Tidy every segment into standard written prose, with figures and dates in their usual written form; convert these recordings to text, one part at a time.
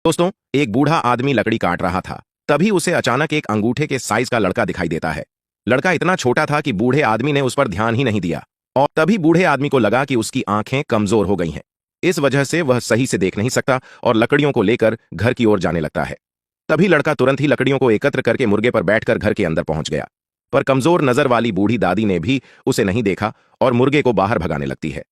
दोस्तों, एक बूढ़ा आदमी लकड़ी काट रहा था। तभी उसे अचानक एक अंगूठे के साइज का लड़का दिखाई देता है। लड़का इतना छोटा था कि बूढ़े आदमी ने उस पर ध्यान ही नहीं दिया और तभी बूढ़े आदमी को लगा कि उसकी आंखें कमजोर हो गई हैं। इस वजह से वह सही से देख नहीं सकता और लकड़ियों को लेकर घर की ओर जाने लगता है। तभी लड़का तुरंत ही लकड़ियों को एकत्र करके मुर्गे पर बैठकर घर के अंदर पहुंच गया। पर कमजोर नजर वाली बूढ़ी दादी ने भी उसे नहीं देखा और मुर्गे को बाहर भगाने लगती है।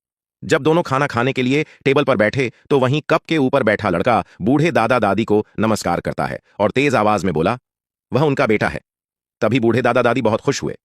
जब दोनों खाना खाने के लिए टेबल पर बैठे तो वहीं कप के ऊपर बैठा लड़का बूढ़े दादा दादी को नमस्कार करता है और तेज आवाज में बोला, वह उनका बेटा है। तभी बूढ़े दादा दादी बहुत खुश हुए।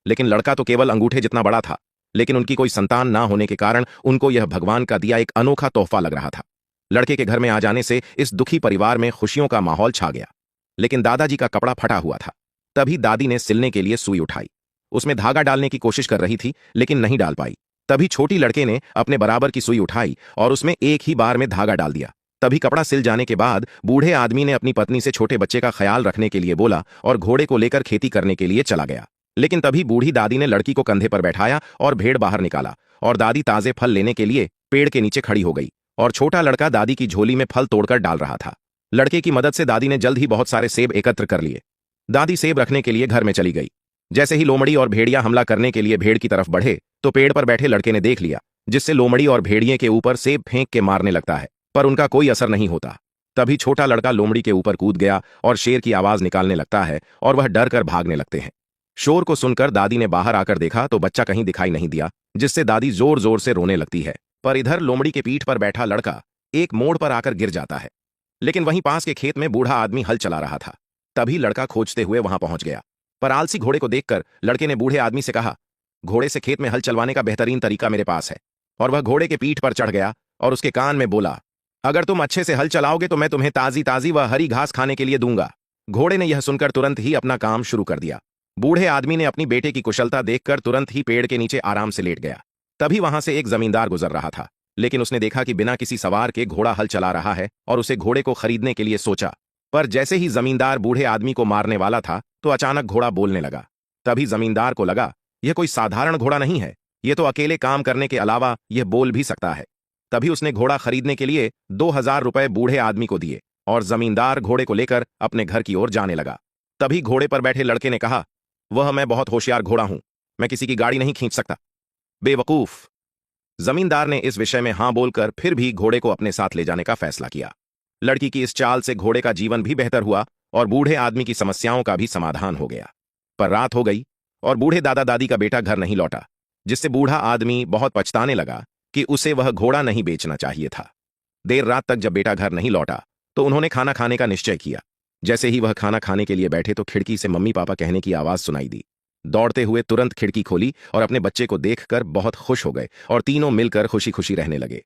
लेकिन लड़का तो केवल अंगूठे जितना बड़ा था, लेकिन उनकी कोई संतान ना होने के कारण उनको यह भगवान का दिया एक अनोखा तोहफा लग रहा था। लड़के के घर में आ जाने से इस दुखी परिवार में खुशियों का माहौल छा गया। लेकिन दादाजी का कपड़ा फटा हुआ था। तभी दादी ने सिलने के लिए सुई उठाई। उसमें धागा डालने की कोशिश कर रही थी, लेकिन नहीं डाल पाई। तभी छोटी लड़के ने अपने बराबर की सुई उठाई और उसमें एक ही बार में धागा डाल दिया। तभी कपड़ा सिल जाने के बाद बूढ़े आदमी ने अपनी पत्नी से छोटे बच्चे का ख्याल रखने के लिए बोला और घोड़े को लेकर खेती करने के लिए चला गया। लेकिन तभी बूढ़ी दादी ने लड़की को कंधे पर बैठाया और भेड़ बाहर निकाला और दादी ताजे फल लेने के लिए पेड़ के नीचे खड़ी हो गई और छोटा लड़का दादी की झोली में फल तोड़कर डाल रहा था। लड़के की मदद से दादी ने जल्द ही बहुत सारे सेब एकत्र कर लिए। दादी सेब रखने के लिए घर में चली गई। जैसे ही लोमड़ी और भेड़िया हमला करने के लिए भेड़ की तरफ बढ़े तो पेड़ पर बैठे लड़के ने देख लिया, जिससे लोमड़ी और भेड़िए के ऊपर सेब फेंक के मारने लगता है, पर उनका कोई असर नहीं होता। तभी छोटा लड़का लोमड़ी के ऊपर कूद गया और शेर की आवाज निकालने लगता है और वह डर कर भागने लगते हैं। शोर को सुनकर दादी ने बाहर आकर देखा तो बच्चा कहीं दिखाई नहीं दिया, जिससे दादी जोर जोर से रोने लगती है। पर इधर लोमड़ी के पीठ पर बैठा लड़का एक मोड़ पर आकर गिर जाता है। लेकिन वहीं पास के खेत में बूढ़ा आदमी हल चला रहा था। तभी लड़का खोजते हुए वहां पहुंच गया। पर आलसी घोड़े को देखकर लड़के ने बूढ़े आदमी से कहा, घोड़े से खेत में हल चलवाने का बेहतरीन तरीका मेरे पास है। और वह घोड़े के पीठ पर चढ़ गया और उसके कान में बोला, अगर तुम अच्छे से हल चलाओगे तो मैं तुम्हें ताजी ताजी व हरी घास खाने के लिए दूंगा। घोड़े ने यह सुनकर तुरंत ही अपना काम शुरू कर दिया। बूढ़े आदमी ने अपनी बेटे की कुशलता देखकर तुरंत ही पेड़ के नीचे आराम से लेट गया। तभी वहां से एक जमींदार गुजर रहा था, लेकिन उसने देखा कि बिना किसी सवार के घोड़ा हल चला रहा है और उसे घोड़े को खरीदने के लिए सोचा। पर जैसे ही जमींदार बूढ़े आदमी को मारने वाला था तो अचानक घोड़ा बोलने लगा। तभी जमींदार को लगा, यह कोई साधारण घोड़ा नहीं है, यह तो अकेले काम करने के अलावा यह बोल भी सकता है। तभी उसने घोड़ा खरीदने के लिए 2000 रुपए बूढ़े आदमी को दिए और जमींदार घोड़े को लेकर अपने घर की ओर जाने लगा। तभी घोड़े पर बैठे लड़के ने कहा, वह मैं बहुत होशियार घोड़ा हूं, मैं किसी की गाड़ी नहीं खींच सकता। बेवकूफ। जमींदार ने इस विषय में हां बोलकर फिर भी घोड़े को अपने साथ ले जाने का फैसला किया। लड़की की इस चाल से घोड़े का जीवन भी बेहतर हुआ और बूढ़े आदमी की समस्याओं का भी समाधान हो गया। पर रात हो गई और बूढ़े दादा दादी का बेटा घर नहीं लौटा, जिससे बूढ़ा आदमी बहुत पछताने लगा कि उसे वह घोड़ा नहीं बेचना चाहिए था। देर रात तक जब बेटा घर नहीं लौटा तो उन्होंने खाना खाने का निश्चय किया। जैसे ही वह खाना खाने के लिए बैठे तो खिड़की से मम्मी पापा कहने की आवाज सुनाई दी। दौड़ते हुए तुरंत खिड़की खोली और अपने बच्चे को देखकर बहुत खुश हो गए और तीनों मिलकर खुशी खुशी रहने लगे।